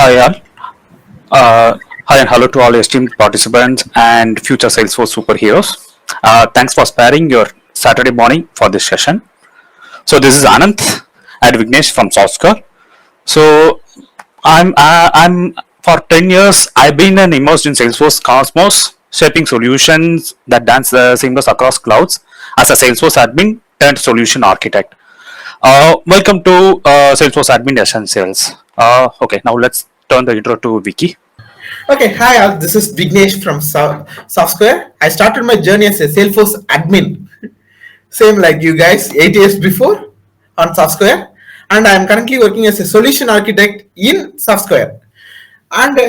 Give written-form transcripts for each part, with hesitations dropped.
Hi all. Hi and hello to all esteemed participants and future Salesforce superheroes. Thanks for sparing your Saturday morning for this session. So this is Ananth and Vignesh from Software. So I'm for 10 years I've been immersed in Salesforce Cosmos, shaping solutions that dance seamless across clouds as a Salesforce admin turned solution architect. Welcome to Salesforce Admin Essentials. Okay, now let's turn the intro to Vicky. Okay, hi all. This is Vignesh from Software. I started my journey as a Salesforce admin, same like you guys, 8 years before on Software, and I am currently working as a solution architect in Software. And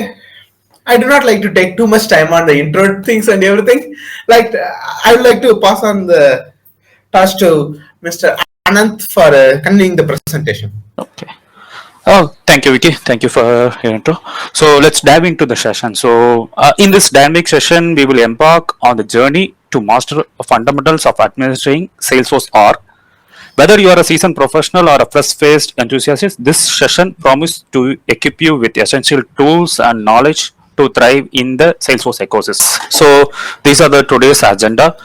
I do not like to take too much time on the intro things and everything. Like I would like to pass on the task to Mr. Ananth for continuing the presentation. Okay. Oh, thank you, Vicky. Thank you for your intro. So let's dive into the session. So in this dynamic session, we will embark on the journey to master fundamentals of administering Salesforce org. Whether you are a seasoned professional or a fresh-faced enthusiast, this session promises to equip you with essential tools and knowledge to thrive in the Salesforce ecosystem. So these are the today's agenda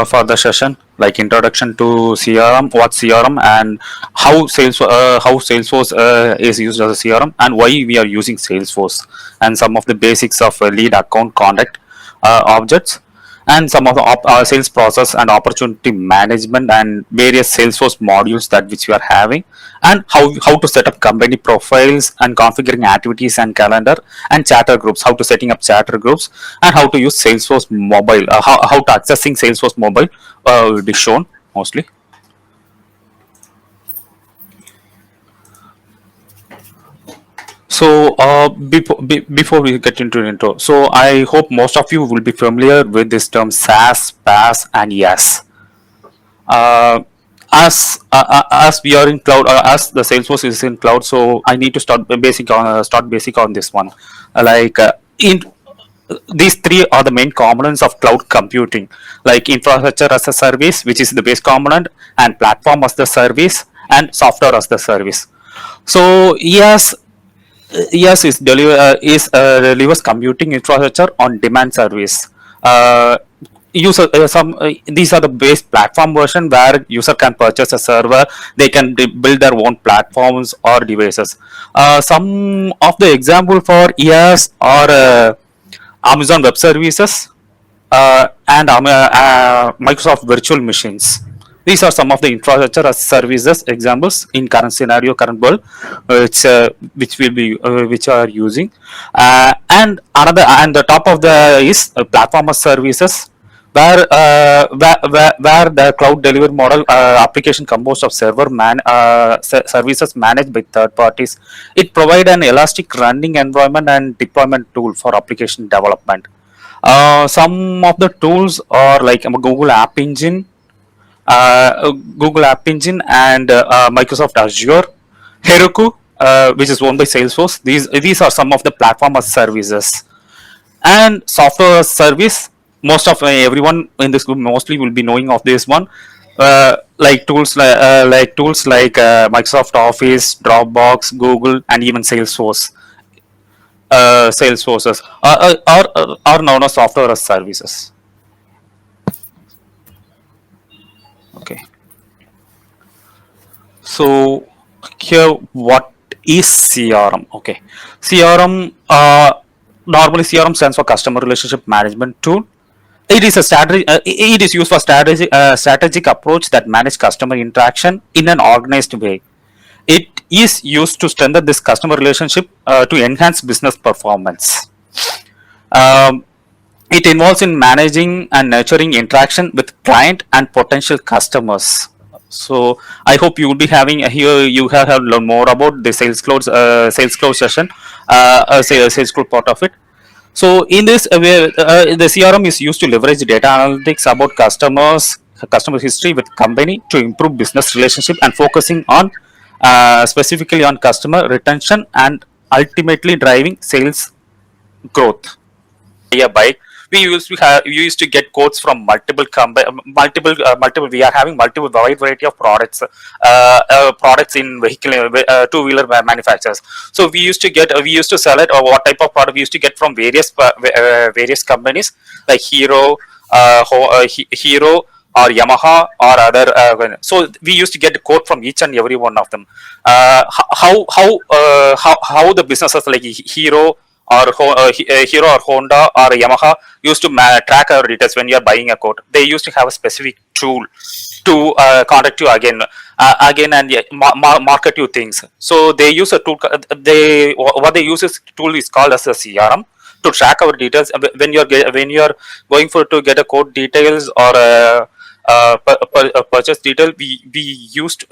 for the session, like introduction to CRM, what CRM, and how Salesforce is used as a CRM, and why we are using Salesforce, and some of the basics of lead account contact objects, and some of the sales process and opportunity management and various Salesforce modules that which we are having, and how to set up company profiles and configuring activities and calendar and chatter groups, how to setting up chatter groups, and how to use Salesforce mobile, how to accessing Salesforce mobile will be shown mostly. So before we get into the intro, so I hope most of you will be familiar with this term SaaS, PaaS, and yes. Uh, as we are in cloud, as the Salesforce is in cloud, so I need to start basic on this one. In these three are the main components of cloud computing, like infrastructure as a service, which is the base component, and platform as the service, and software as the service. So yes delivers computing infrastructure on demand service. User some These are the base platform version where user can purchase a server, they can build their own platforms or devices. Some of the example for ES are Amazon Web Services, and Microsoft Virtual Machines. These are some of the infrastructure as services examples in current scenario, current world, which will be which are using, and the top of the is platform as services, where the cloud delivery model application composed of services managed by third parties. It provide an elastic running environment and deployment tool for application development. Some of the tools are like Google App Engine, and Microsoft Azure, Heroku, which is owned by Salesforce. These are some of the platform as services, and software as service. Most of everyone in this group mostly will be knowing of this one. Like tools like Microsoft Office, Dropbox, Google, and even Salesforce. Salesforces are known as software as services. Okay. So here, what is CRM? Okay, CRM. Normally, CRM stands for Customer Relationship Management Tool. It is a strategy. It is used for strategic approach that manage customer interaction in an organized way. It is used to strengthen this customer relationship to enhance business performance. Um, it involves in managing and nurturing interaction with client and potential customers. So I hope you will be having here. You have learned more about the sales cloud session, sales cloud part of it. So in this, the CRM is used to leverage data analytics about customer history with company to improve business relationship and focusing on specifically on customer retention and ultimately driving sales growth. Yeah, bye. We used to get quotes from multiple. We are having multiple wide variety of products in vehicle two-wheeler manufacturers. So we used to sell it, or what type of product we used to get from various companies like Hero or Yamaha or other. So we used to get a quote from each and every one of them. How the businesses like Hero or Hero or Honda or Yamaha used to track our details when you are buying a quote. They used to have a specific tool to contact you again and market you things. So they use a tool. What they use is tool is called as a CRM to track our details when you're going for to get a quote details or a purchase detail. They used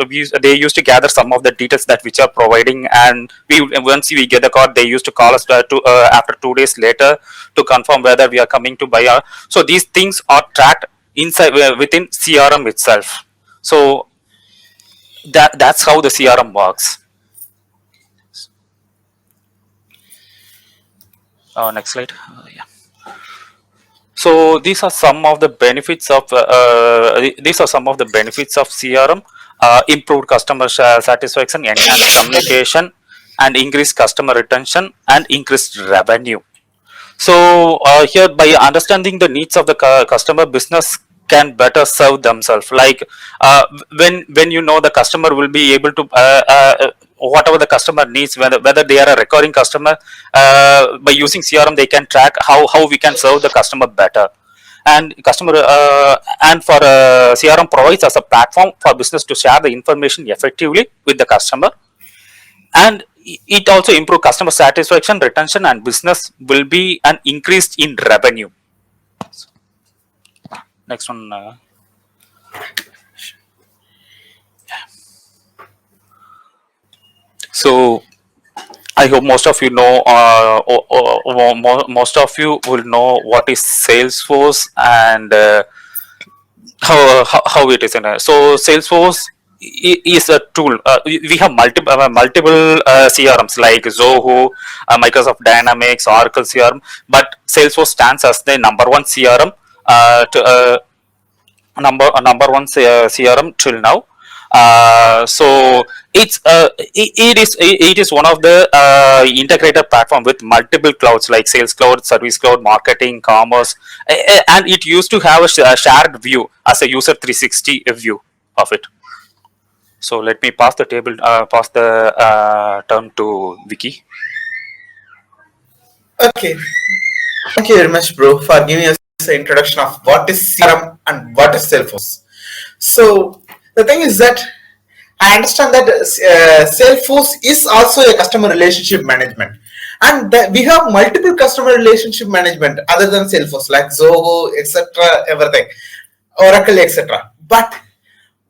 to gather some of the details that which are providing, and once we get the card, they used to call us after 2 days later to confirm whether we are coming to buy. So these things are tracked inside within CRM itself. So that's how the CRM works. Next slide. Yeah. So these are some of the benefits of CRM: improved customer satisfaction, enhanced communication, and increased customer retention and increased revenue. So here, by understanding the needs of the customer, business can better serve themselves. Like when you know the customer will be able to whatever the customer needs, whether they are a recurring customer, by using CRM they can track how we can serve the customer better. And for CRM provides as a platform for business to share the information effectively with the customer, and it also improve customer satisfaction, retention, and business will be an increase in revenue. Next one. So I hope most of you know, most of you will know what is Salesforce and how it is in it. So Salesforce is a tool. We have multiple CRMs like Zoho, Microsoft Dynamics, Oracle CRM, but Salesforce stands as the number one CRM, number one CRM till now. So it is one of the integrated platform with multiple clouds like Sales Cloud, Service Cloud, Marketing, Commerce, and it used to have a shared view as a user 360 view of it. So let me pass the turn to Vicky. Okay. Thank you very much, bro, for giving us the introduction of what is CRM and what is Salesforce. So the thing is that I understand that Salesforce is also a customer relationship management, and that we have multiple customer relationship management other than Salesforce, like Zoho, etc., everything, Oracle, etc. But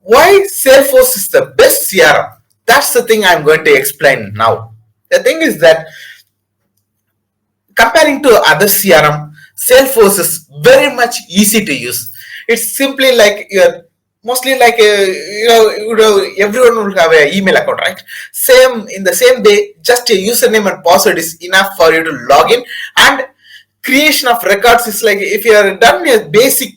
why Salesforce is the best CRM? That's the thing I'm going to explain now. The thing is that comparing to other CRM, Salesforce is very much easy to use. It's simply like you're mostly like everyone will have an email account, right? Same in the same day, just a username and password is enough for you to log in. And creation of records is like if you are done a basic,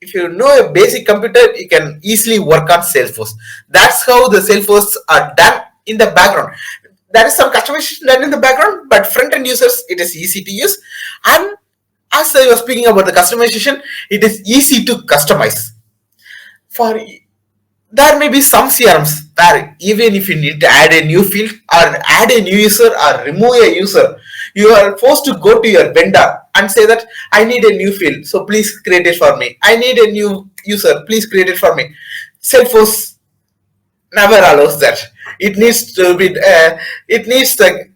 if you know a basic computer, you can easily work on Salesforce. That's how the Salesforce are done in the background. There is some customization done in the background, but front end users, it is easy to use. And as I was speaking about the customization, it is easy to customize. For there may be some CRMs where even if you need to add a new field or add a new user or remove a user, you are forced to go to your vendor and say that I need a new field, so please create it for me. I need a new user, please create it for me. Salesforce never allows that. It needs to be it needs the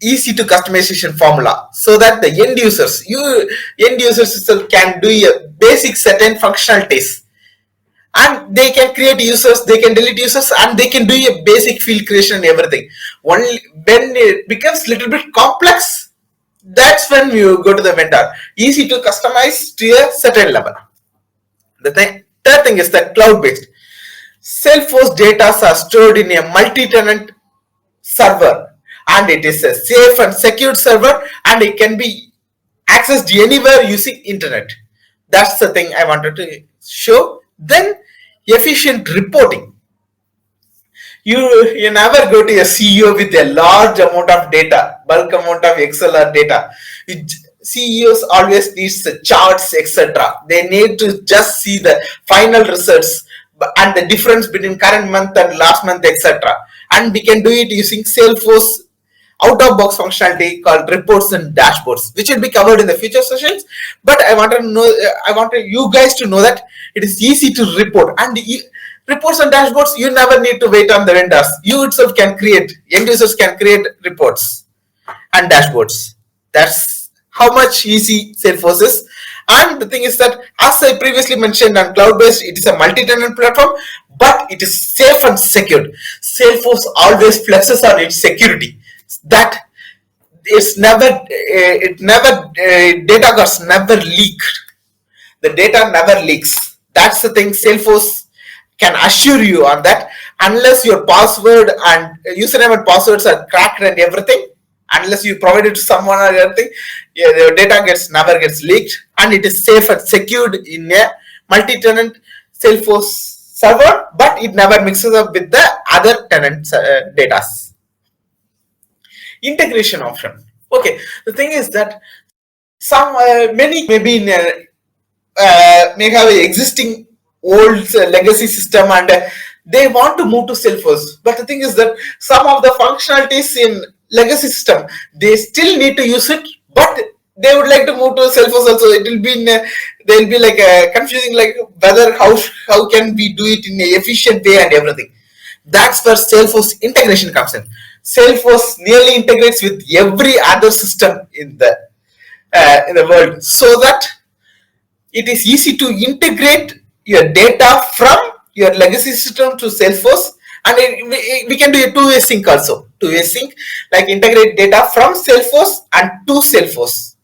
easy to customization formula so that the end users itself can do a basic certain functionalities, and they can create users, they can delete users, and they can do a basic field creation and everything. Only when it becomes little bit complex, that's when you go to the vendor. Easy to customize to a certain level. Third thing is that cloud based. Salesforce data are stored in a multi-tenant server, and it is a safe and secured server, and it can be accessed anywhere using internet. That's the thing I wanted to show. Then efficient reporting. You never go to a CEO with a large amount of data, bulk amount of Excel or data. CEOs always needs the charts, etc. They need to just see the final results and the difference between current month and last month, etc. And we can do it using Salesforce out of box functionality called reports and dashboards, which will be covered in the future sessions. But I want to know, I want you guys to know that it is easy to report, and reports and dashboards, you never need to wait on the vendors. You itself can create, end users can create reports and dashboards. That's how much easy Salesforce is. And the thing is that, as I previously mentioned, on cloud-based, it is a multi-tenant platform, but it is safe and secured. Salesforce always flexes on its security. That it's never, data got never leaked. The data never leaks. That's the thing. Salesforce can assure you on that, unless your password and username and passwords are cracked and everything, unless you provide it to someone or anything, your data never gets leaked, and it is safe and secured in a multi-tenant Salesforce server, but it never mixes up with the other tenant data. Integration option. Okay, the thing is that some many maybe in may have an existing old legacy system, and they want to move to Salesforce. But the thing is that some of the functionalities in legacy system, they still need to use it, but they would like to move to Salesforce also. It will be they'll be like confusing, like whether how can we do it in an efficient way and everything. That's where Salesforce integration comes in. Salesforce nearly integrates with every other system in the world, so that it is easy to integrate your data from your legacy system to Salesforce, and we can do a two-way sync also. Two-way sync, like integrate data from Salesforce and to Salesforce,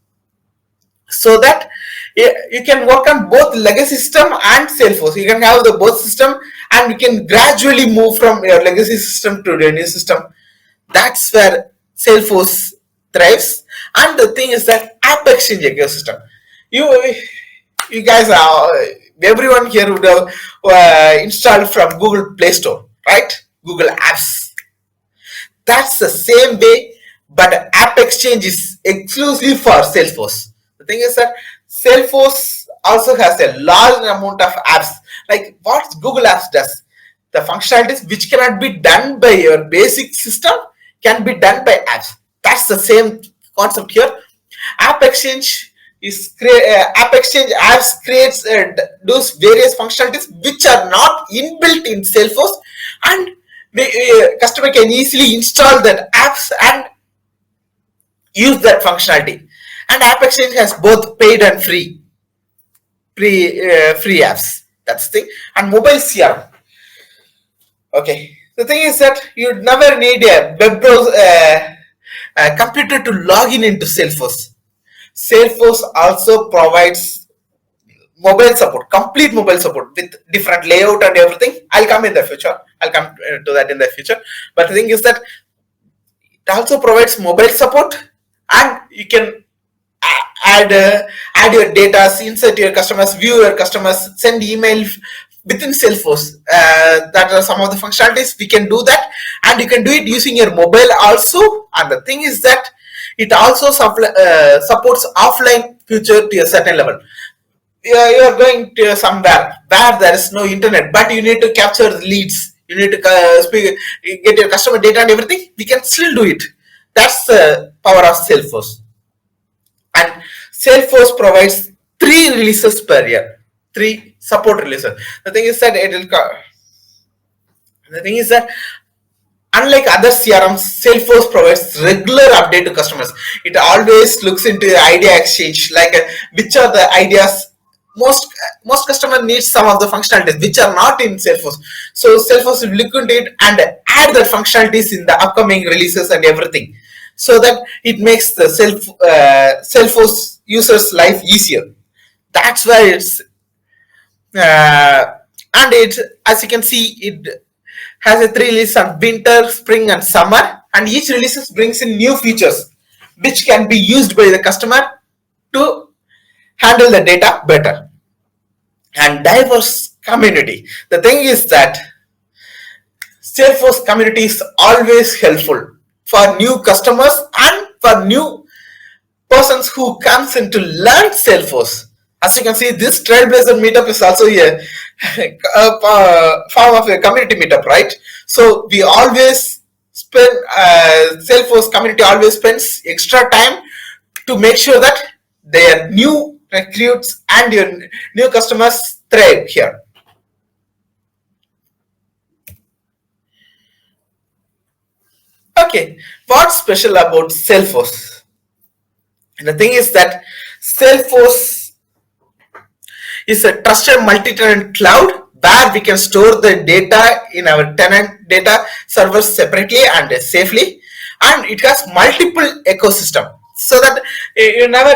so that you can work on both legacy system and Salesforce. You can have the both system, and you can gradually move from your legacy system to the new system. That's where Salesforce thrives. And the thing is that App Exchange ecosystem. You guys are, everyone here would have installed from Google Play Store, right? Google Apps. That's the same way, but App Exchange is exclusively for Salesforce. The thing is that Salesforce also has a large amount of apps. Like what Google Apps does, the functionalities which cannot be done by your basic system can be done by apps. That's the same concept here. App Exchange is App Exchange apps creates those various functionalities which are not inbuilt in Salesforce, and the customer can easily install that apps and use that functionality. And App Exchange has both paid and free apps. That's the thing. And mobile CRM. Okay, the thing is that you never need a web browser, computer to log in into Salesforce. Salesforce also provides mobile support, complete mobile support with different layout and everything. I'll come in the future. I'll come to that in the future. But the thing is that it also provides mobile support, and you can add your data, insert your customers, view your customers, send email within Salesforce. That are some of the functionalities we can do that, and you can do it using your mobile also. And the thing is that it also supports offline feature to a certain level. You are going to somewhere where there is no internet, but you need to capture the leads. You need to get your customer data and everything. We can still do it. That's the power of Salesforce. And Salesforce provides 3 releases per year, 3 support releases. The thing is that unlike other CRMs, Salesforce provides regular update to customers. It always looks into the idea exchange, like which are the ideas. Most customer needs some of the functionalities which are not in Salesforce. So Salesforce will look into it and add the functionalities in the upcoming releases and everything, so that it makes the Salesforce users' life easier. That's why it's and it, as you can see, it has a 3 releases on winter, spring, and summer, and each release brings in new features which can be used by the customer to handle the data better. And diverse community. The thing is that Salesforce community is always helpful for new customers and for new persons who comes in to learn Salesforce. As you can see, this Trailblazer Meetup is also a form of a community meetup, right? So we always spend, Salesforce community always spends extra time to make sure that their new recruits and your new customers thrive here. Okay, what's special about Salesforce? And the thing is that Salesforce is a trusted multi-tenant cloud where we can store the data in our tenant data servers separately and safely, and it has multiple ecosystem so that you never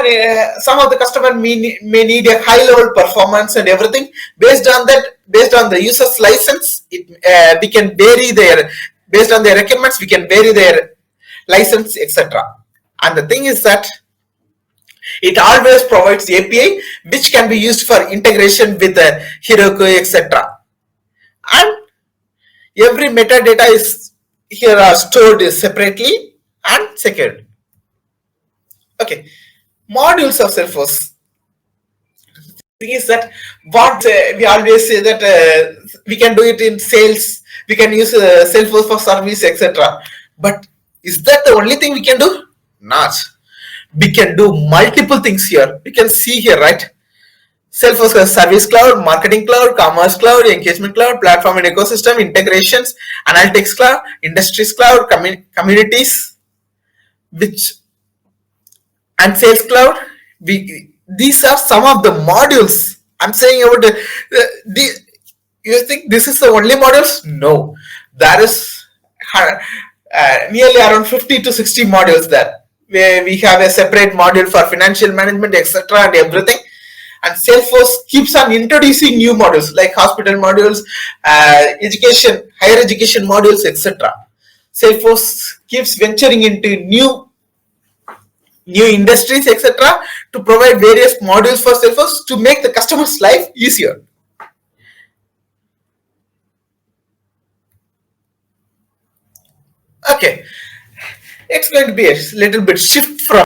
some of the customer may need a high level performance and everything. Based on that, based on the user's license, we can vary their, based on their requirements, we can vary their license, etc. And the thing is that it always provides API which can be used for integration with the Heroku, etc. And every metadata is here are stored separately and secured. Okay, modules of Salesforce. Thing is that what we always say that we can do it in sales, we can use Salesforce for service, etc. But is that the only thing we can do? Not. We can do multiple things here. You can see here, right? Salesforce has Service Cloud, Marketing Cloud, Commerce Cloud, Engagement Cloud, Platform and Ecosystem, Integrations, Analytics Cloud, Industries Cloud, Communities, which and Sales Cloud. These are some of the modules. I'm saying about the you think this is the only modules? No, there is nearly around 50 to 60 modules there, where we have a separate module for financial management, etc. and everything. And Salesforce keeps on introducing new modules like hospital modules, education, higher education modules, etc. Salesforce keeps venturing into new industries, etc. to provide various modules for Salesforce to make the customer's life easier. Okay, it's going to be a little bit shift from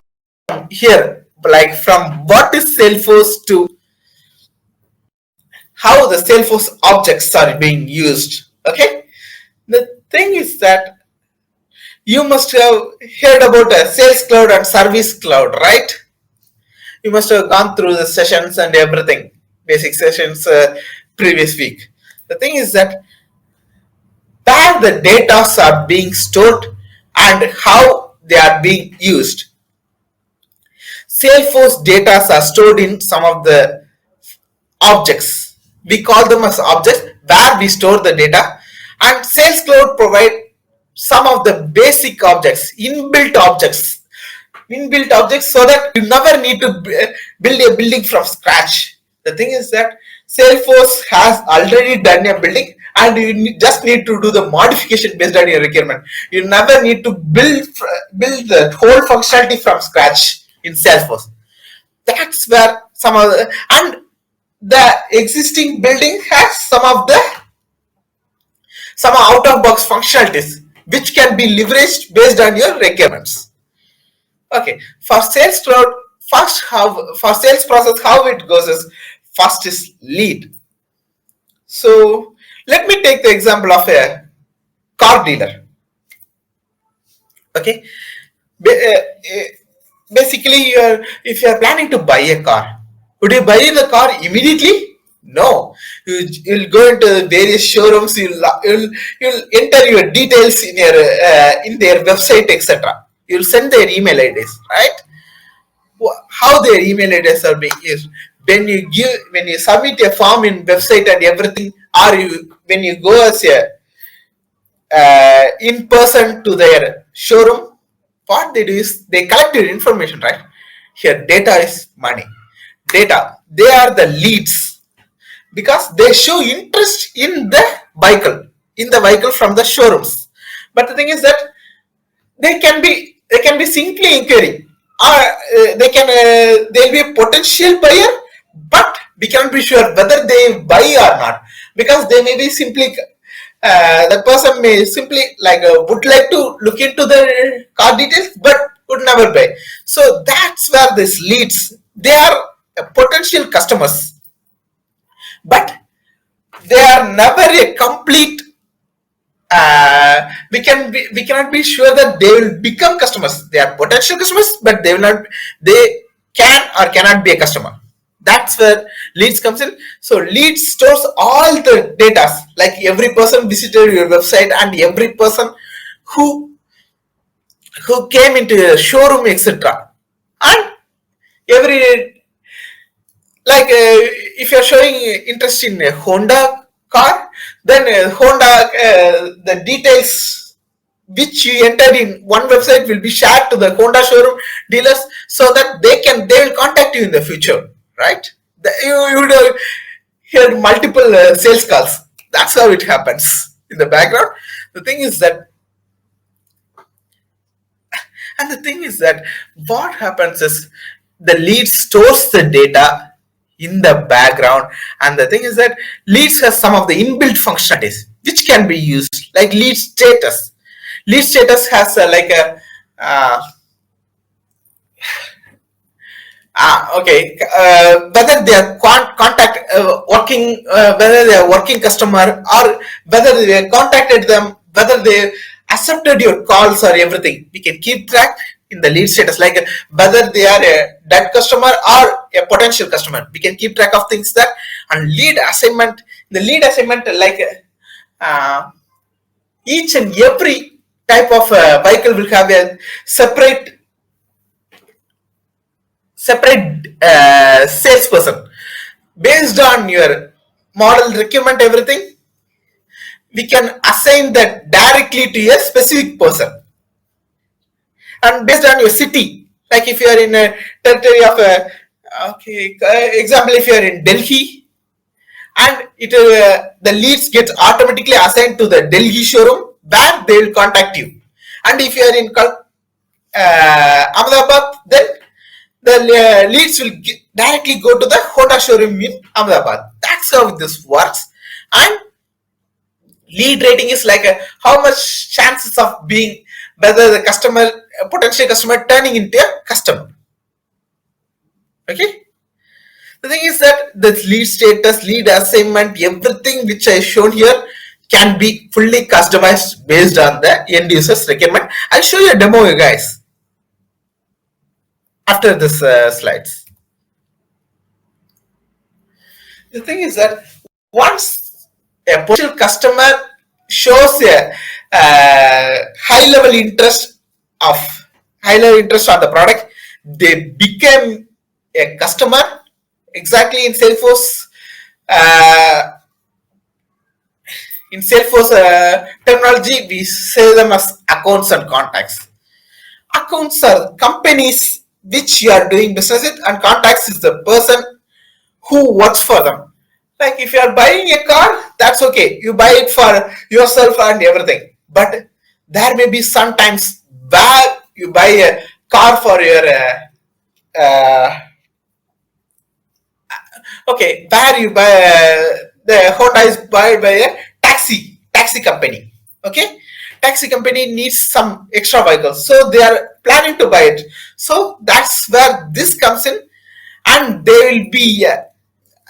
here, like from what is Salesforce to how the Salesforce objects are being used. Okay, the thing is that you must have heard about a Sales Cloud and Service Cloud, right? You must have gone through the sessions and everything, basic sessions previous week. The thing is that where the data are being stored and how they are being used. Salesforce data are stored in some of the objects. We call them as objects where we store the data, and Sales Cloud provide some of the basic objects, inbuilt objects, so that you never need to build a building from scratch. The thing is that Salesforce has already done a building, and you just need to do the modification based on your requirement. You never need to build the whole functionality from scratch in Salesforce. That's where some of the, and the existing building has some out of box functionalities which can be leveraged based on your requirements. Okay, for Sales Cloud, for sales process, how it goes is first is lead. So let me take the example of a car dealer. Okay, basically, if you are planning to buy a car, would you buy the car immediately? No, you'll go into various showrooms. You'll enter your details in their website, etc. You'll send their email IDs, right? How their email IDs are being used. When you submit a form in website and everything, or when you go as a in person to their showroom, what they do is they collect your information, right? Here, data is money. Data, they are the leads because they show interest in the vehicle from the showrooms. But the thing is that they can be simply inquiring. or they'll be a potential buyer, but we cannot be sure whether they buy or not, because they may be simply the person may simply would like to look into the car details but would never buy. So that's where this leads. They are potential customers, but they are never a complete we cannot be sure that they will become customers. They are potential customers, but they will not, they can or cannot be a customer. That's where leads comes in. So leads stores all the data, like every person visited your website and every person who came into a showroom, etc. And every, like if you're showing interest in a Honda car, then Honda, the details which you entered in one website will be shared to the Honda showroom dealers, so that they will contact you in the future, right? You would hear multiple sales calls. That's how it happens in the background. The thing is that And the thing is that what happens is the lead stores the data in the background. And the thing is that leads has some of the inbuilt functionalities which can be used, like lead status. Lead status has uh, okay, whether they are contact working, whether they are working customer, or whether they contacted them, whether they accepted your calls or everything. We can keep track in the lead status, like whether they are a dead customer or a potential customer. We can keep track of things that. And lead assignment, the lead assignment, like each and every type of vehicle will have a separate salesperson based on your model requirement, everything. We can assign that directly to a specific person, and based on your city, like if you are in a territory of a, okay, example, if you are in Delhi, and it the leads get automatically assigned to the Delhi showroom where they will contact you. And if you are in Ahmedabad, then the leads will directly go to the Honda showroom in Ahmedabad. That's how this works. And lead rating is like how much chances of being, whether the customer, potential customer, turning into a customer. Okay. The thing is that the lead status, lead assignment, everything which I shown here can be fully customized based on the end user's requirement. I'll show you a demo, you guys, after this slides. The thing is that once a potential customer shows a high level interest on the product, they become a customer. Exactly in Salesforce, terminology, we say them as accounts and contacts. Accounts are companies which you are doing business with, and contacts is the person who works for them. Like if you are buying a car, that's okay. You buy it for yourself and everything. But there may be sometimes where you buy a car for your okay, where you buy the Honda is bought by a taxi company. Okay, taxi company needs some extra vehicles, so they are planning to buy it. So that's where this comes in, and they will be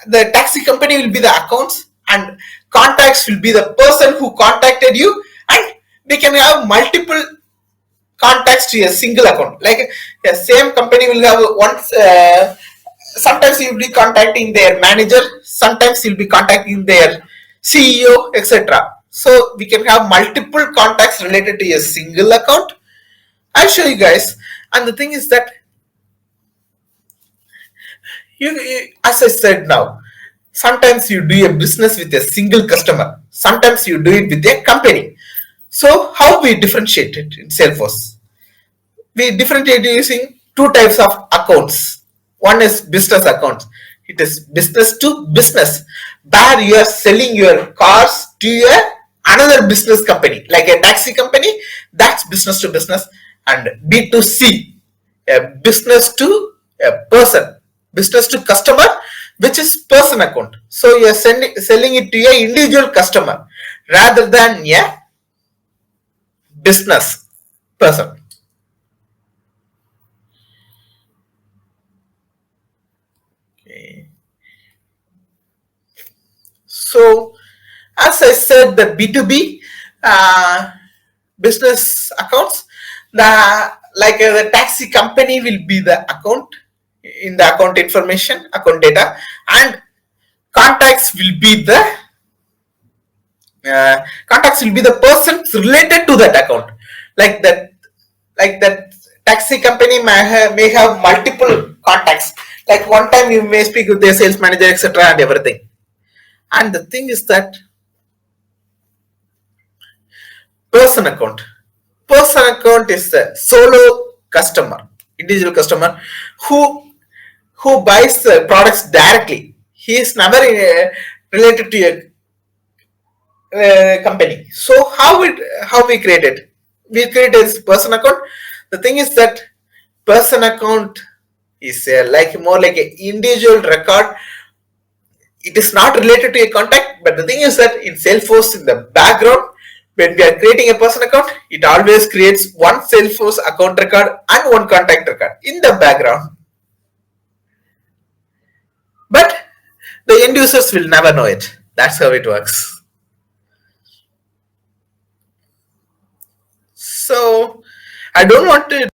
the taxi company will be the accounts, and contacts will be the person who contacted you, and they can have multiple contacts to a single account. Like the same company will have once. Sometimes you'll be contacting their manager, sometimes you'll be contacting their CEO, etc. So we can have multiple contacts related to a single account. I'll show you guys. And the thing is that as I said now, sometimes you do a business with a single customer, sometimes you do it with a company. So how we differentiate it in Salesforce? We differentiate using two types of accounts. One is business accounts. It is business to business, where you are selling your cars to another business company, like a taxi company. That's business to business. And B2C, a business to a person, business to customer, which is person account. So you are selling it to a individual customer rather than a business person. Okay. So as I said, the B2B business accounts, the taxi company will be the account in the account information, account data, and contacts will be the persons related to that account. Like that, taxi company may have multiple contacts. Like one time you may speak with their sales manager, etc., and everything. And the thing is that person account. Person account is the solo customer, individual customer who buys products directly. He is never related to a company. So how we create it? We create a person account. The thing is that person account is like more like an individual record. It is not related to a contact, but the thing is that in Salesforce, in the background, when we are creating a person account, it always creates one Salesforce account record and one contact record in the background. But the end users will never know it. That's how it works. So I don't want it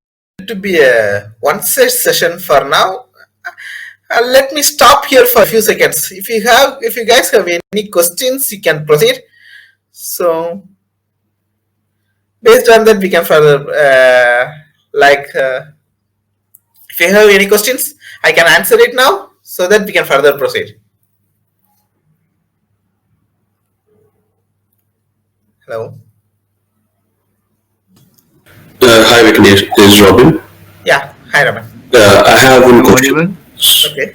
to be a one-set session for now. Let me stop here for a few seconds. If you guys have any questions, you can proceed. So based on that, we can further if you have any questions, I can answer it now so that we can further proceed. Hello. Hi Vignesh, this is Robin. Yeah. Hi, Raman. I have one question. Okay.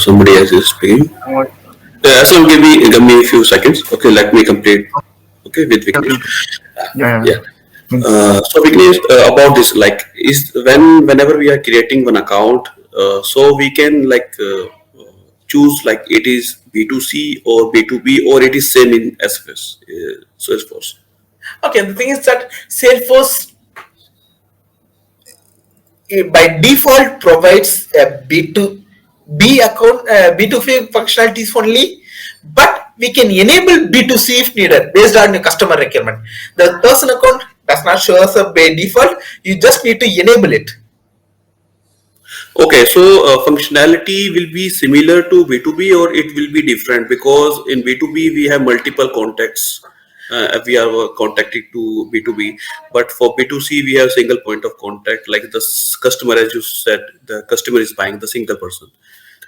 Somebody else is speaking. So give me a few seconds. Okay, let me complete. Okay, with Vignesh. Yeah. So Vignesh, about this, like, is whenever we are creating one account, so we can choose like it is B2C or B2B or it is same in SFS, Salesforce. Okay. The thing is that Salesforce by default provides a B2B account, B2B functionalities only, but we can enable B2C if needed based on the customer requirement. The person account does not show us up by default. You just need to enable it. Okay, so functionality will be similar to B2B or it will be different because in B2B we have multiple contacts. We are contacting to B2B, but for B2C we have single point of contact. Like the customer, as you said, the customer is buying the single person.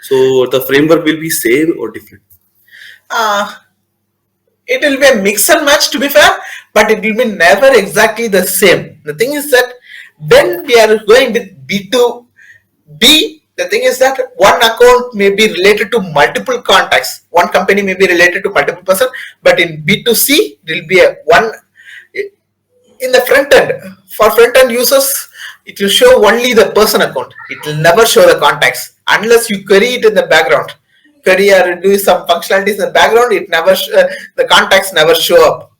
So the framework will be same or different. It will be a mix and match to be fair, but it will be never exactly the same. The thing is that when we are going with B2B, the thing is that one account may be related to multiple contacts. One company may be related to multiple person, but in B2C, it will be a one in the front end. For front end users, it will show only the person account. It will never show the contacts unless you query it in the background. Query or do some functionalities in the background. It never the contacts never show up.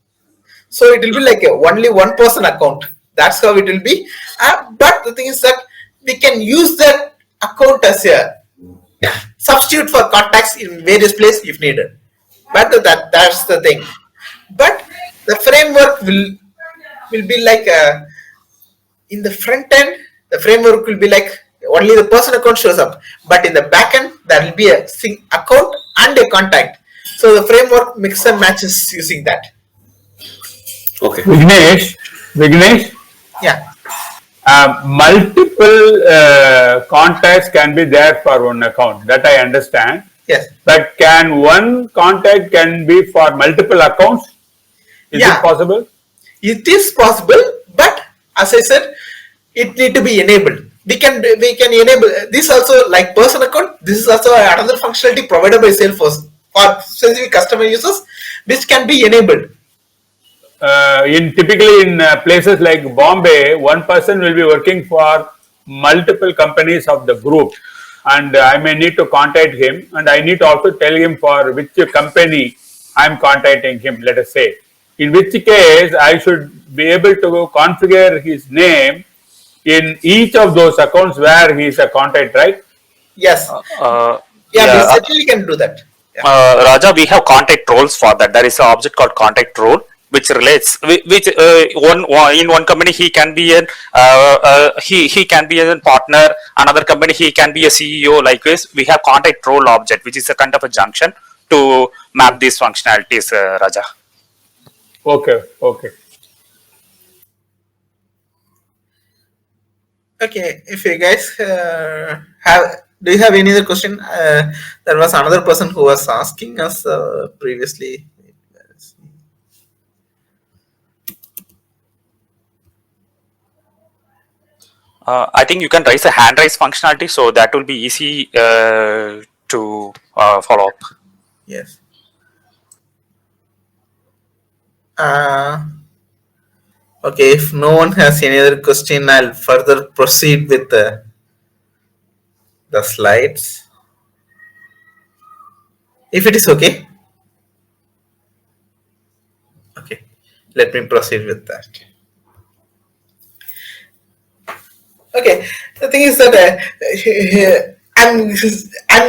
So it will be like only one person account. That's how it will be. But the thing is that we can use that account as a substitute for contacts in various places if needed. But that's the thing. But the framework will be like in the front end, the framework will be like only the person account shows up, but in the back end there will be a account and a contact. So the framework mix and matches using that. Okay. Vignesh, Yeah. multiple contacts can be there for one account. That I understand. Yes. But can one contact can be for multiple accounts? Is it possible? It is possible, but as I said, it need to be enabled. We can enable this also, like person account. This is also another functionality provided by Salesforce for specific customer users, which can be enabled. in typically in places like Bombay, one person will be working for multiple companies of the group, and I may need to contact him, and I need to also tell him for which company I am contacting him. Let us say, in which case I should be able to configure his name in each of those accounts where he is a contact, right? Yes. Yeah, we Yeah, certainly can do that. Yeah. Raja, we have contact roles for that. There is an object called contact role, which relates, which in one company he can be an he can be a partner. Another company he can be a CEO. Like this, we have contact role object, which is a kind of a junction to map these functionalities, Raja. Okay, okay. Okay, if you guys do you have any other question? There was another person who was asking us previously. I think you can raise a hand raise functionality, so that will be easy to follow up. Yes. Okay, if no one has any other question, I'll further proceed with the slides. If it is okay. Okay, let me proceed with that. Okay, the thing is that I'm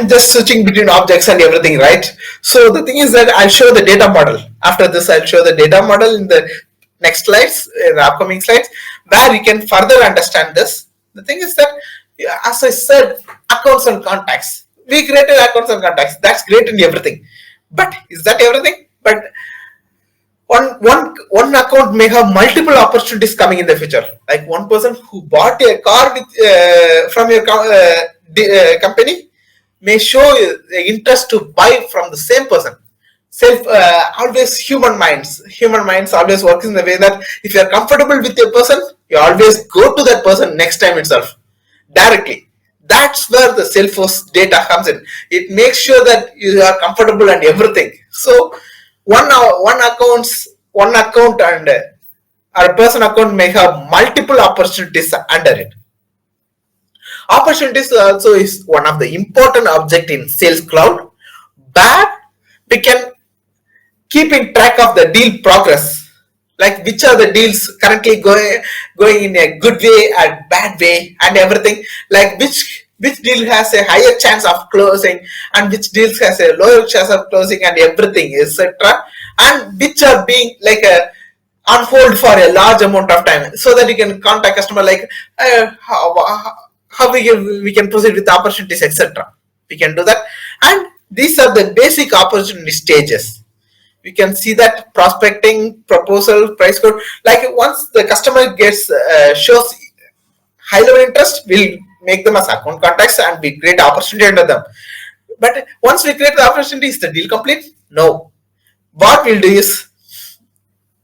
just switching between objects and everything, right? So the thing is that I'll show the data model. After this, I'll show the data model in the next slides, in the upcoming slides, where we can further understand this. The thing is that, as I said, accounts and contacts. We created accounts and contacts. That's great in everything. But is that everything? But one account may have multiple opportunities coming in the future. Like one person who bought a car with, from your company may show the interest to buy from the same person. Always human minds always works in the way that if you are comfortable with a person, you always go to that person next time itself directly. That's where the Salesforce data comes in. It makes sure that you are comfortable and everything. So one account and a person account may have multiple opportunities under it. Opportunities also is one of the important object in Sales Cloud, but we can keep in track of the deal progress, like which are the deals currently going in a good way and bad way and everything, like which deal has a higher chance of closing and which deals has a lower chance of closing and everything, etc., and which are being like a on hold for a large amount of time, so that you can contact customer like how we can proceed with opportunities, etc. We can do that, and these are the basic opportunity stages. We can see that prospecting, proposal, price code. Like once the customer gets shows high level interest, we'll make them as account contacts and we create opportunity under them. But once we create the opportunity, is the deal complete? No. What we'll do is,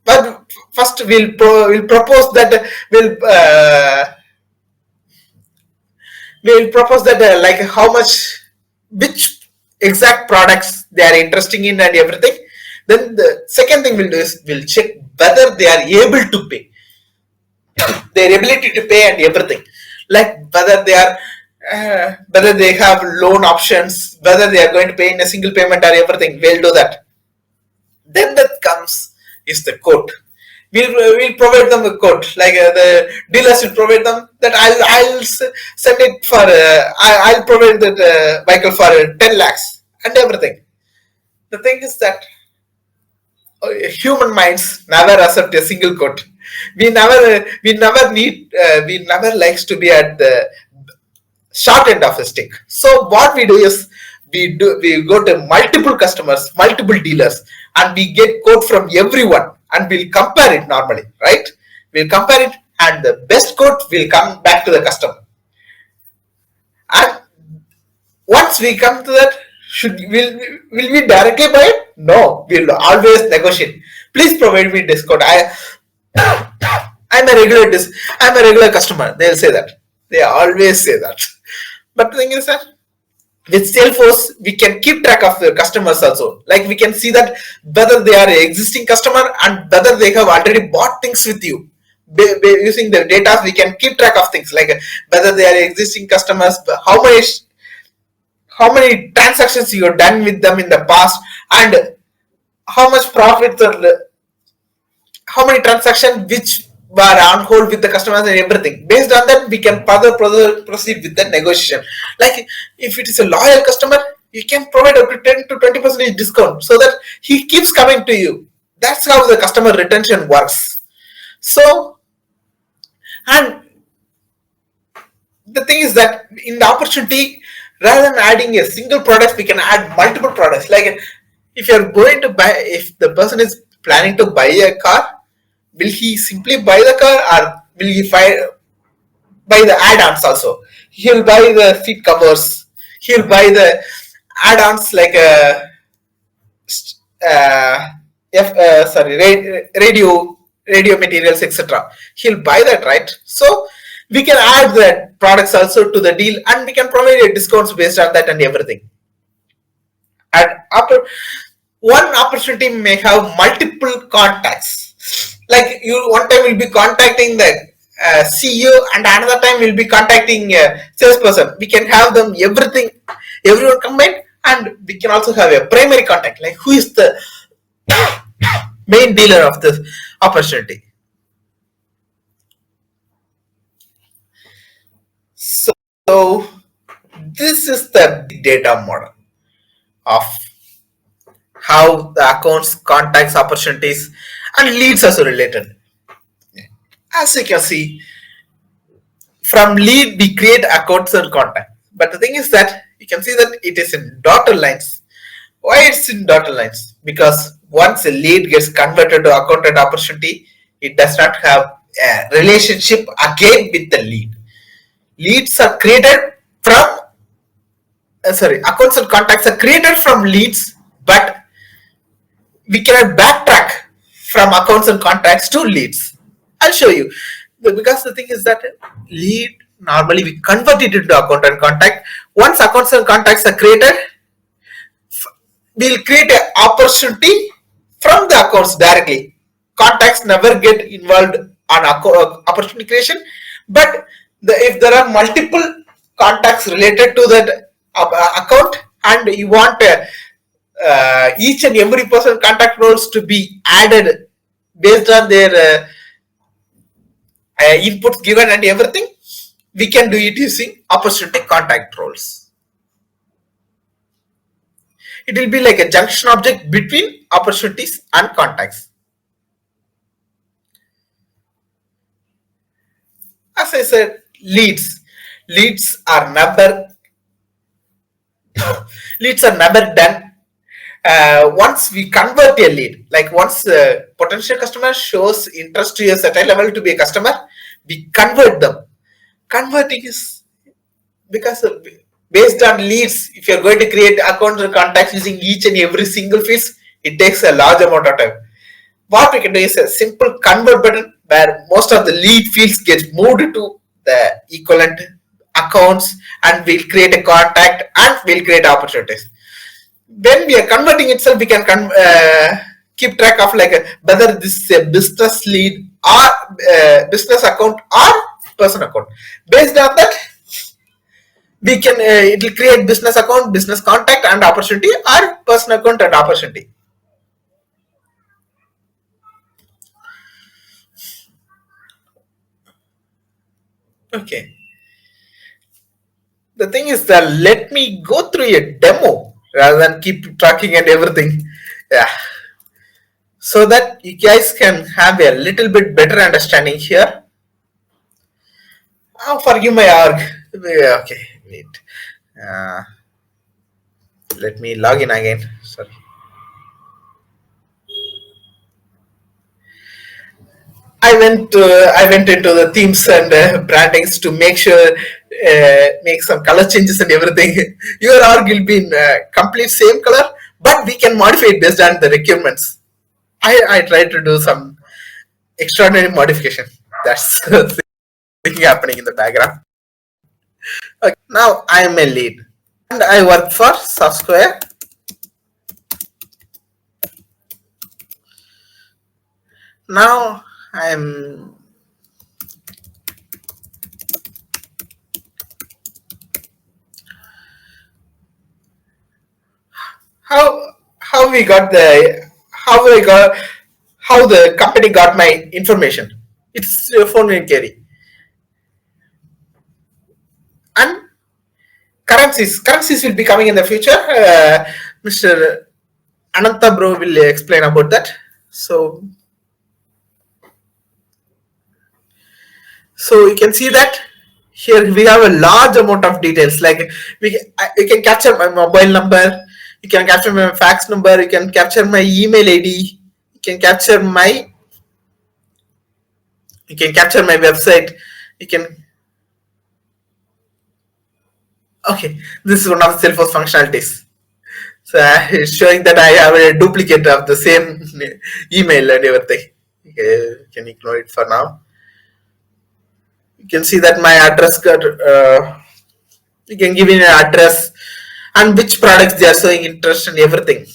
but first we'll propose that we'll propose that like how much, which exact products they are interested in and everything. Then the second thing we'll do is we'll check whether they are able to pay, their ability to pay and everything, like whether they are whether they have loan options, whether they are going to pay in a single payment or everything. We'll do that. Then that comes is the quote. We'll provide them a quote, like the dealers will provide them that I'll send it for I'll provide that vehicle for 10 lakhs and everything. The thing is that human minds never accept a single quote. We never likes to be at the short end of the stick. So what we do is we go to multiple customers, multiple dealers, and we get quote from everyone, and we'll compare it normally, right? We'll compare it, and the best quote will come back to the customer. And once we come to that, will we directly buy it? No, we'll always negotiate. Please provide me this quote. I'm a regular customer. They'll say that. They always say that. But the thing is that with Salesforce, we can keep track of the customers also. Like we can see that whether they are an existing customer and whether they have already bought things with you. Using the data, we can keep track of things like whether they are existing customers, how many transactions you have done with them in the past, and how much profits or how many transactions which were on hold with the customers and everything. Based on that, we can further proceed with the negotiation. Like if it is a loyal customer, you can provide up to 10 to 20% discount so that he keeps coming to you. That's how the customer retention works. So, and the thing is that in the opportunity, rather than adding a single product, we can add multiple products. Like if you're going to buy, if the person is planning to buy a car, will he simply buy the car or will he buy the add-ons also? He'll buy the seat covers, he'll buy the add-ons like uh, radio materials, etc. He'll buy that, right? So we can add the products also to the deal and we can provide discounts based on that and everything. And after one opportunity may have multiple contacts. Like you one time will be contacting the CEO and another time will be contacting a salesperson. We can have them everyone combined, and we can also have a primary contact, like who is the main dealer of this opportunity. So this is the big data model of how the accounts, contacts, opportunities, and leads are related. As you can see, from lead we create accounts and contact. But the thing is that you can see that it is in dotted lines. Why it's in dotted lines? Because once a lead gets converted to account and opportunity, it does not have a relationship again with the lead. Leads are created from accounts and contacts are created from leads, but we cannot backtrack from accounts and contacts to leads. I'll show you. Because the thing is that lead, normally we convert it into account and contact. Once accounts and contacts are created, we'll create an opportunity from the accounts directly. Contacts never get involved on opportunity creation, but if there are multiple contacts related to that account and you want each and every person contact roles to be added based on their inputs given and everything, we can do it using opportunity contact roles. It will be like a junction object between opportunities and contacts. As I said, leads are never done. Once we convert a lead, like once a potential customer shows interest to a certain level to be a customer, we convert them. Converting is because based on leads, if you're going to create accounts or contacts using each and every single field, it takes a large amount of time. What we can do is a simple convert button where most of the lead fields get moved to the equivalent accounts, and we'll create a contact and we'll create opportunities. When we are converting itself, we can keep track of like whether this is a business lead or business account or person account. Based on that, we can it will create business account, business contact and opportunity, or person account and opportunity. Okay. The thing is that let me go through a demo rather than keep tracking and everything. Yeah. So that you guys can have a little bit better understanding here. Oh, forgive my arg. Okay, wait. Let me log in again. Sorry. I went into the themes and brandings to make sure make some color changes and everything. Your org will be in complete same color, but we can modify it based on the requirements. I tried to do some extraordinary modification. That's the thing happening in the background. Okay, now I am a lead. and I work for Software. Now I'm how we got the how the company got my information. It's phone and carry and currencies will be coming in the future. Mr. Ananta bro will explain about that. So you can see that here we have a large amount of details. Like you can capture my mobile number, you can capture my fax number, you can capture my email ID, you can capture my website, you can. Okay, this is one of the Salesforce functionalities. So it's showing that I have a duplicate of the same email and everything. Okay, you can ignore it for now. You can see that my address got. You can give in an address and which products they are showing interest and everything.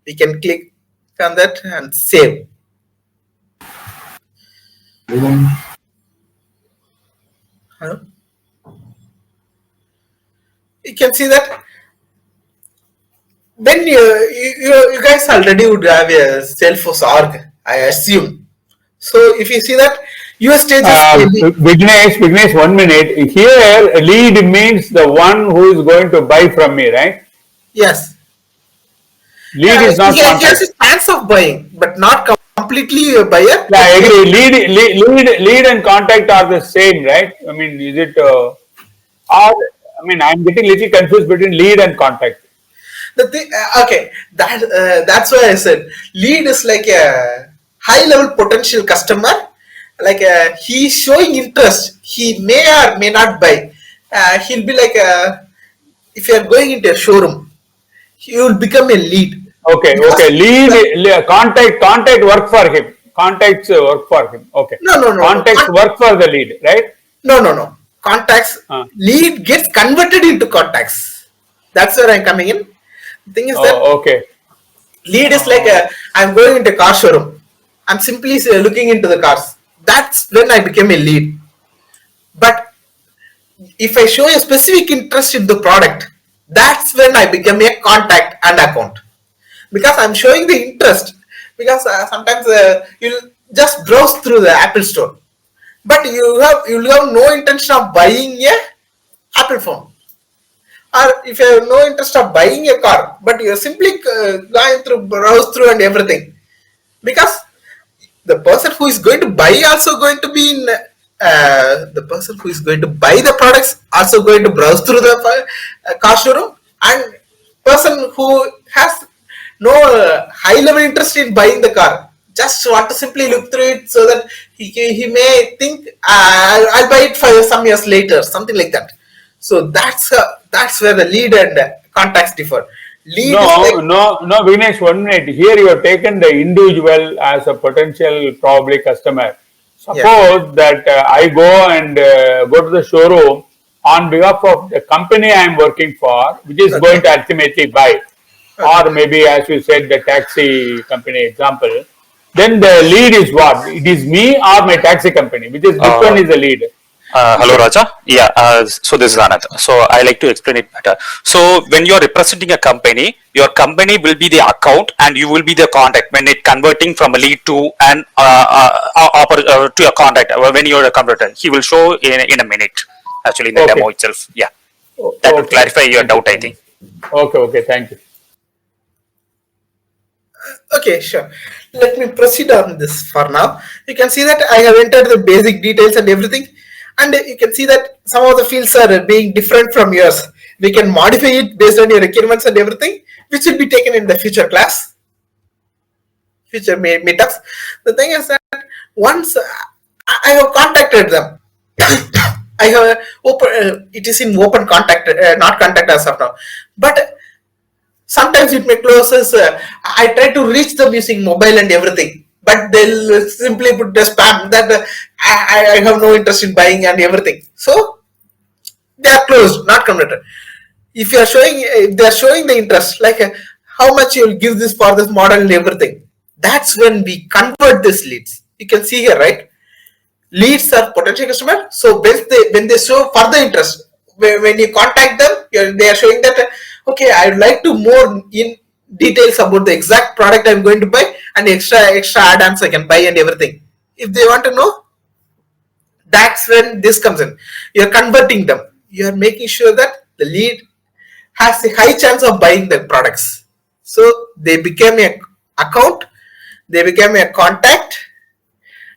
We can click on that and save. Huh? You can see that when you guys already would have a Salesforce org, I assume. So if you see that your stages Vignesh, 1 minute. Here, lead means the one who is going to buy from me, right? yes. Lead is not He has contact. a chance of buying, but not completely a buyer. Yeah, I agree. Lead and contact are the same, right? I mean, is it? I'm getting little confused between lead and contact. The thing, okay, that's why I said lead is like a high level potential customer. Like he's showing interest. He may or may not buy. He'll be like if you are going into a showroom, he will become a lead. Okay. Contact work for him. Contacts work for him. Okay. No. Contacts work for the lead, right? No. Contacts lead gets converted into contacts. That's where I'm coming in. The thing is that okay. Lead is like I'm going into a car showroom. I'm simply looking into the cars. That's when I became a lead. But if I show a specific interest in the product, that's when I become a contact and account. Because I'm showing the interest. Because sometimes you'll just browse through the Apple Store, but you'll have no intention of buying a Apple phone. Or if you have no interest of buying a car, but you're simply going through, browse through and everything, because the person who is going to buy also going to be in the person who is going to buy the products also going to browse through the car showroom, and person who has no high level interest in buying the car just want to simply look through it so that he may think I'll buy it for some years later, something like that. So that's where the lead and contacts differ. Lead no, Vignesh, 1 minute. Here you have taken the individual as a potential probably customer. Suppose that I go and go to the showroom on behalf of the company I am working for, which is going to ultimately buy, or maybe as you said, the taxi company example. Then the lead is what? It is me or my taxi company, which one is the lead? Hello, Raja. Yeah, so this is Anand. So I like to explain it better. So when you are representing a company, your company will be the account and you will be the contact when it converting from a lead to an to a contact. When you're a converter, he will show in a minute. Actually, in the demo itself. Yeah, that would clarify your doubt, I think. Okay. Thank you. Okay, sure. Let me proceed on this for now. You can see that I have entered the basic details and everything. And you can see that some of the fields are being different from yours. We can modify it based on your requirements and everything, which will be taken in the future class, future meetups. The thing is that once I have contacted them, I have open. It is in open contact, not contact as of now. But sometimes it may close as I try to reach them using mobile and everything, but they'll simply put the spam that I have no interest in buying and everything. So they are closed, not converted. If you are showing, if they are showing the interest, like how much you will give this for this model and everything, that's when we convert these leads. You can see here, right? Leads are potential customer. So when they show further interest, when you contact them, they are showing that okay, I would like to more in details about the exact product I'm going to buy and extra add-ons I can buy and everything. If they want to know, that's when this comes in. You're converting them. You're making sure that the lead has a high chance of buying the products. So they became a account, they became a contact.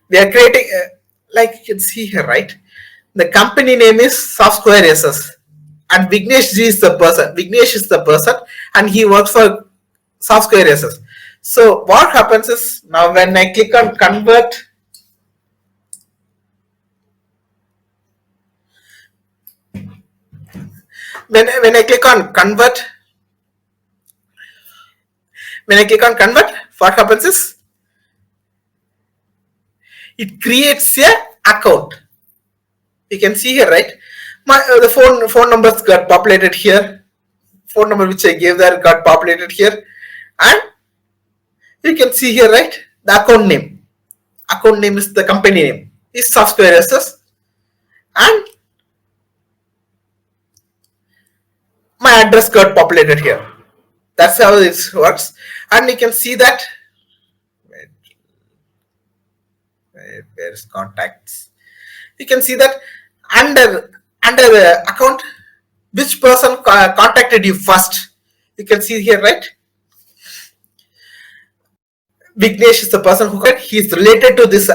We are creating, like you can see here, right? The company name is Software SS, and Vignesh G is the person. Vignesh is the person, and he works for Software SS. So what happens is now when I click on convert, when I click on convert, what happens is it creates a account. You can see here, right? The phone numbers got populated here. Phone number which I gave there got populated here, and you can see here, right? The account name. Account name is the company name. Is Software SS, and my address got populated here. That's how this works, and you can see that. Where's contacts? You can see that under the account, which person contacted you first. You can see here, right? Vignesh is the person who he is related to this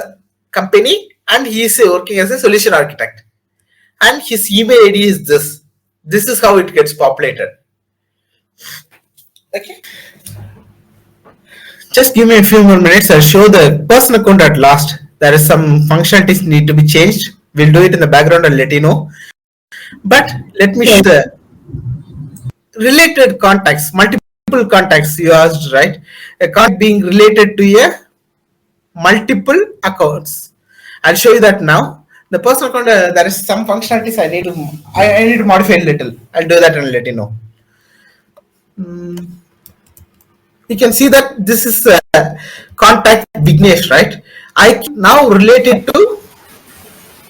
company, and he is working as a solution architect. And his email ID is this. This is how it gets populated. Okay. Just give me a few more minutes. I'll show the person account at last. There is some functionalities need to be changed. We'll do it in the background and let you know. But let me show the related contacts, multiple contacts you asked, right? A contact being related to a multiple accounts. I'll show you that now. The personal account, there is some functionalities I need to modify a little. I'll do that and let you know. You can see that this is contact Vignesh, right? I now related to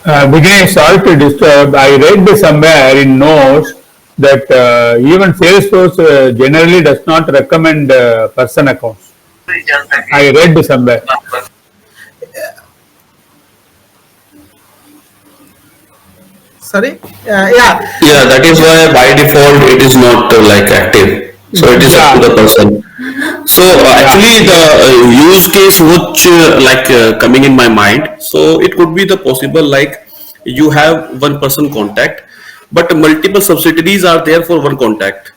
Vignesh, sorry to disturb. I read somewhere in notes that even Salesforce generally does not recommend person accounts. I read somewhere. sorry, Yeah, that is why by default it is not like active. So it is up to the person. So actually the use case which coming in my mind. So it could be the possible like you have one person contact, but multiple subsidiaries are there for one contact.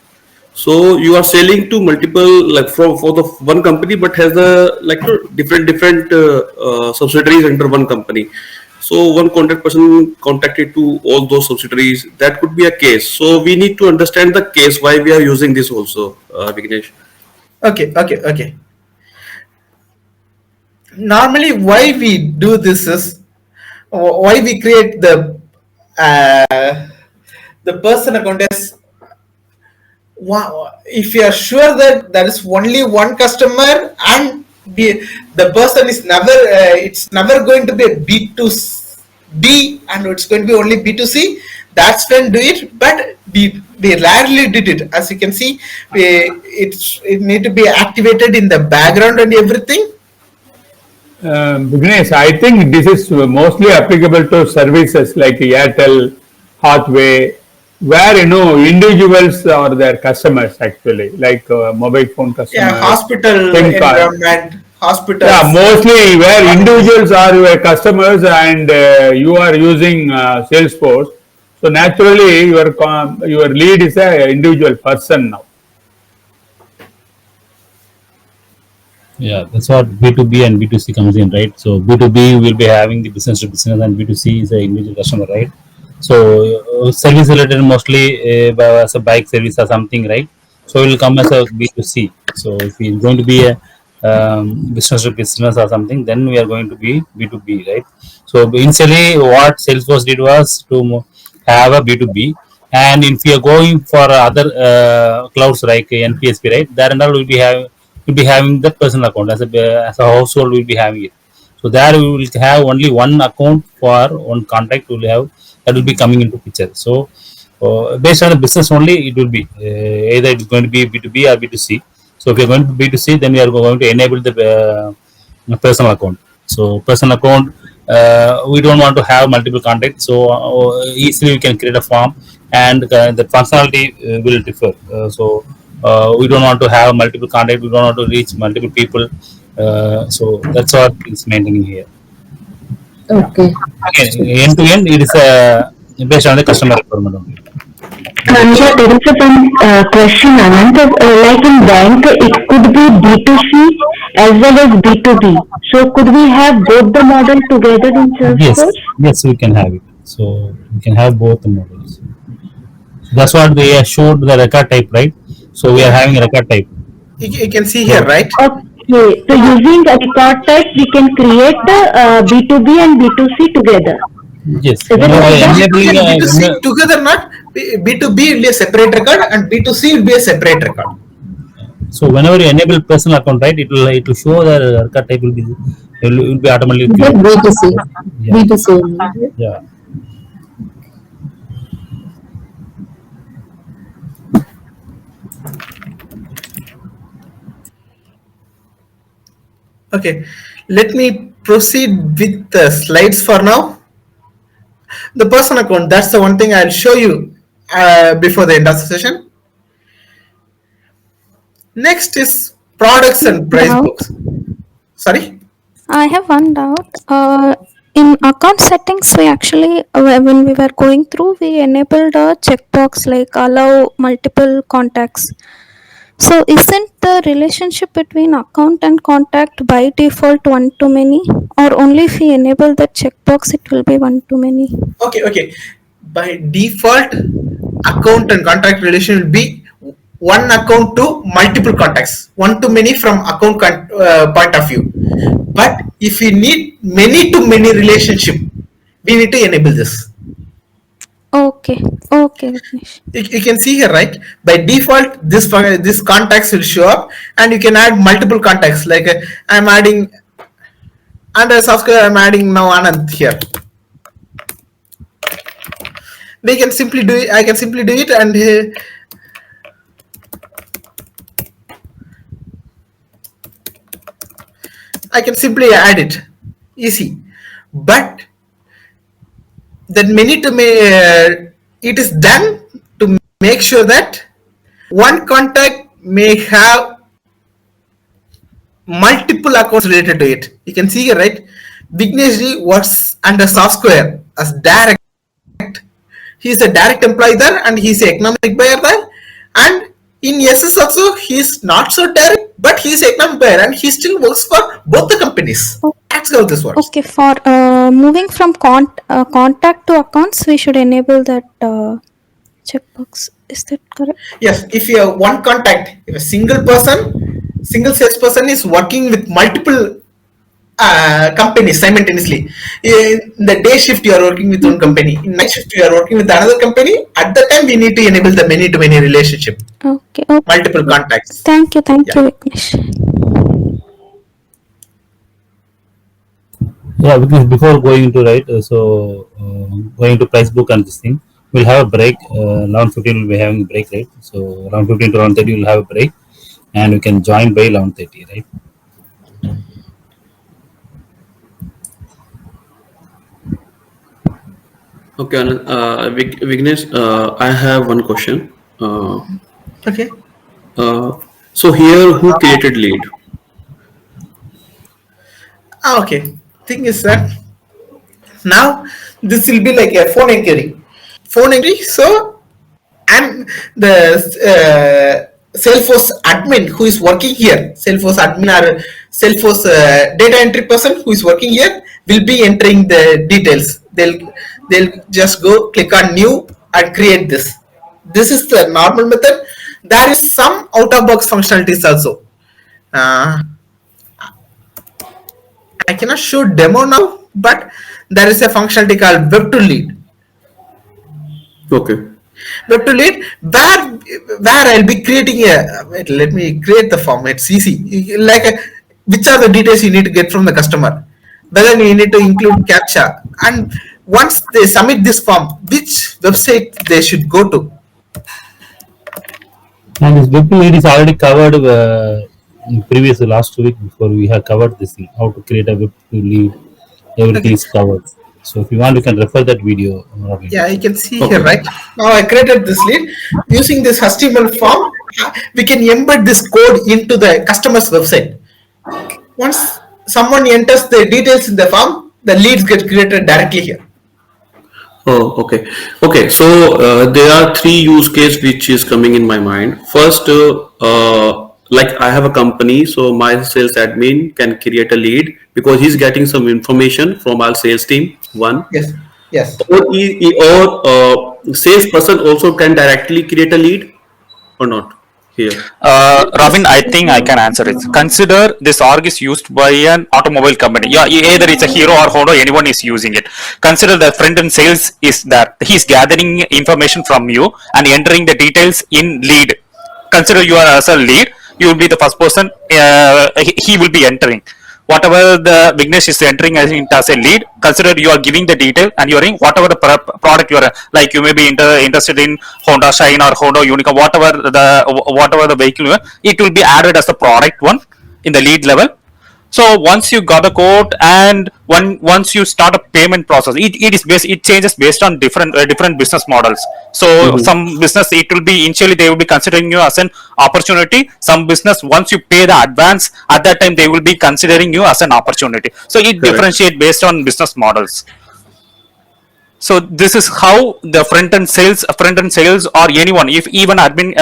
So you are selling to multiple like for the one company, but has a like different subsidiaries under one company. So one contact person contacted to all those subsidiaries. That could be a case. So we need to understand the case why we are using this also, Vignesh. Okay. Normally, why we do this is why we create the person account as if you are sure that there is only one customer and the person is never it's never going to be a B2B and it's going to be only B2C, that's when do it. But we rarely did it. As you can see, it need to be activated in the background and everything. Vignesh, I think this is mostly applicable to services like Airtel, Hathway, where individuals are their customers actually, like mobile phone customers. Yeah, hospital environment, hospitals. Yeah, mostly where individuals are your customers and you are using Salesforce. So naturally, your lead is a individual person now. Yeah, that's what B2B and B2C comes in, right? So B2B will be having the business to business, and B2C is a individual customer, right? So service related mostly as a bike service or something, right? So it will come as a B2C. So if it's going to be a business to business or something, then we are going to be B2B, right? So initially, what Salesforce did was to have a B2B. And if you are going for other clouds like NPSP, right, there and all will be having the personal account as a household will be having it. So there we will have only one account for one contact will have that will be coming into picture. So based on the business only, it will be either it's going to be B2B or B2C. So if you're going to B2C, then we are going to enable the personal account. So personal account, we don't want to have multiple contacts. So easily we can create a form, and the functionality will differ. We don't want to have multiple contacts. We don't want to reach multiple people. So that's what is maintaining here. Okay. Again, end to end, it is based on the customer requirement only. Yeah, there is a one question, Anand. Like in bank, it could be B2C as well as B2B. So could we have both the model together in Yes, Salesforce? yes, we can have it. So we can have both the models. So that's what they showed the record type, right? So we are having a record type. You can see here, So right? Okay. So using a record type, we can create the B2B and B2C together. yes, Is it whenever like that? B2B enabling and B2C together, not B2B will be a separate record and B2C will be a separate record. so whenever you enable personal account, right, it will show the record type will be automatically Just created. B2C. Yeah, B2C only. yeah. Okay, let me proceed with the slides for now. The personal account, that's the one thing I'll show you before the end of the session. Next is products and price Doubt. books. Sorry? I have one doubt. In account settings, we actually, when we were going through, we enabled a checkbox like allow multiple contacts. So, isn't the relationship between account and contact by default one to many, or only if we enable the checkbox, it will be one to many? Okay. By default, account and contact relation will be one account to multiple contacts, one to many from account point of view. But if we need many to many relationship, we need to enable this. Okay, okay, Vignesh. You can see here, right? By default, this contacts will show up, and you can add multiple contacts. Like I'm adding under software, I'm adding now Anand here. We can simply do it. I can simply do it, and I can simply add it. Easy. But that many to it is done to make sure that one contact may have multiple accounts related to it. You can see here, right? Vignesh Ji works under software as direct. He is a direct employee there, and he is an economic buyer there. And in SS also, he is not so direct, but he is an economic buyer, and he still works for both the companies. That's how this works. Okay, for moving from contact to accounts, we should enable that checkbox. Is that correct? Yes, if you have one contact, if a single salesperson is working with multiple companies simultaneously. In the day shift, you are working with one company. In night shift, you are working with another company. At the time, we need to enable the many to many relationship, Okay. multiple contacts. Thank you, Yeah. Vignesh. Yeah, because before going into going to price book and this thing, we'll have a break. 11:15 we'll be having a break, right? So around 15 to 11:30 we'll have a break, and we can join by 11:30, right? Okay, Anand. Vignesh, I have one question. Okay. So here, who created lead? Okay. Thing is that now this will be like a phone inquiry. Phone inquiry. So and the Salesforce admin who is working here, Salesforce admin or Salesforce data entry person who is working here will be entering the details. They'll just go click on new and create this. This is the normal method. There is some out of box functionalities also. I cannot show demo now, but there is a functionality called web to lead. Okay. Web to lead, where I'll be creating a, wait, let me create the form. It's easy. Like which are the details you need to get from the customer. Whether you need to include captcha, and once they submit this form, which website they should go to. And this web lead is already covered in previous last week before we have covered this thing, how to create a web lead. Everything Okay. is covered. So if you want, you can refer that video. Yeah, you can see here, right? Now I created this lead using this HTML form. We can embed this code into the customer's website. Once someone enters the details in the form, the leads get created directly here. Oh, okay. Okay, so there are three use case which is coming in my mind. First, like I have a company, so my sales admin can create a lead because he's getting some information from our sales team. One, Yes, yes. or salesperson also can directly create a lead or not here. Ravin, I think I can answer it. Consider this org is used by an automobile company. Yeah, either it's a Hero or Honda, anyone is using it. Consider the friend in sales is that he's gathering information from you and entering the details in lead. Consider you are as a lead, you will be the first person he will be entering. Whatever the Vignesh is entering as a lead, consider you are giving the detail and you are in whatever the product you are, like you may be interested in Honda Shine or Honda Unica, whatever the vehicle you are, it will be added as a product one in the lead level. So once you got the quote and once you start a payment process, it changes based on different business models. So some business, it will be initially they will be considering you as an opportunity. Some business, once you pay the advance, at that time they will be considering you as an opportunity. So it Correct. differentiate based on business models. So this is how the front end sales or anyone, if even admin,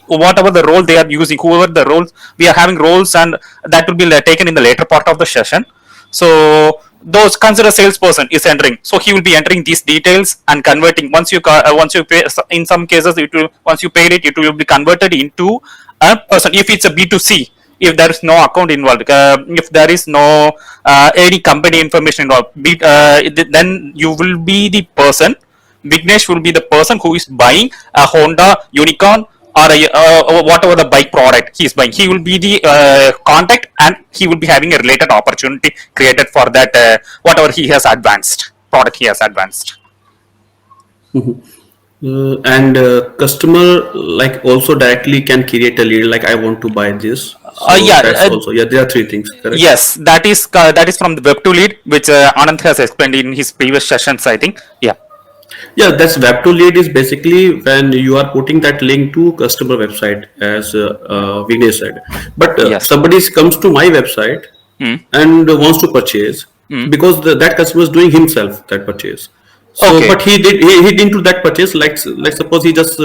whatever the role they are using, whoever the roles, we are having roles and that will be taken in the later part of the session. So those, consider salesperson is entering, so he will be entering these details and converting. Once you pay, in some cases it will, once you paid it, it will be converted into a person. If it's a B2C, if there is no account involved, if there is no any company information involved, then you will be the person. Vignesh will be the person who is buying a Honda Unicorn or whatever the bike product he is buying. He will be the contact and he will be having a related opportunity created for that whatever he has advanced product he has advanced. And customer like also directly can create a lead like I want to buy this. So Yeah, that's also, yeah, there are three things, correct? yes, that is from the web to lead, which Anand has explained in his previous sessions, I think. Yeah. Yeah, that's web to lead is basically when you are putting that link to customer website, as Vignesh said. But Yes. somebody comes to my website and wants to purchase because that customer is doing himself that purchase. So, Okay. but he didn't do that purchase. Like suppose he just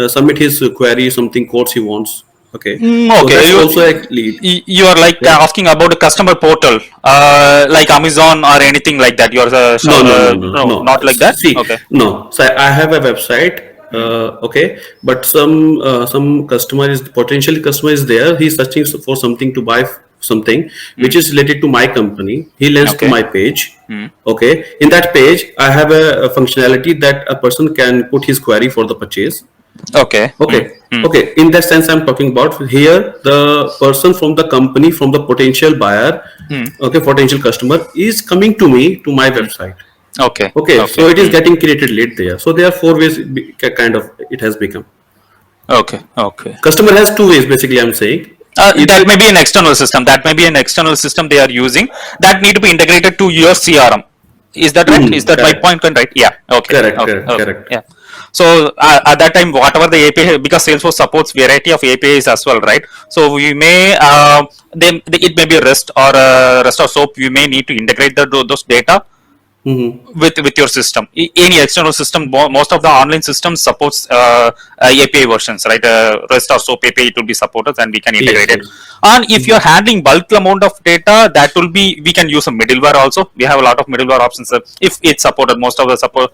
submit his query, something codes he wants. Okay. So Okay, that's also a lead. you are like Yeah. asking about a customer portal, like Amazon or anything like that. You are no, not like that. See, Okay. no. So I have a website. Okay, but some customer is potential customer is there. He's searching for something to buy something which is related to my company. He lands to Okay. my page. Okay, in that page, I have a functionality that a person can put his query for the purchase. Okay. Okay. Okay. In that sense, I'm talking about here the person from the company, from the potential buyer, okay, potential customer is coming to me to my website. Okay. Okay. So it is getting created lead there. So there are four ways kind of it has become. Okay. Okay. Customer has two ways basically. I'm saying. That may be an external system. That may be an external system they are using that need to be integrated to your CRM. Is that right? Is that correct. my point right? Yeah. Okay. Correct, Okay. correct, Okay. correct. Yeah. So at that time, whatever the API, because Salesforce supports variety of APIs as well, right? So we may it may be REST or REST or SOAP. We may need to integrate those data with your system. Any external system, most of the online systems supports API versions, right? REST or SOAP API, it will be supported and we can integrate it. Yes. And if you're handling bulk amount of data, that will be, we can use a middleware also. We have a lot of middleware options if it's supported. Most of the support,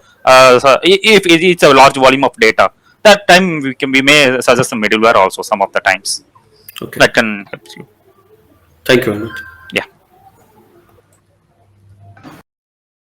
if it's a large volume of data, that time we may suggest a middleware also some of the times. Okay. That can help you. Thank you, Amit.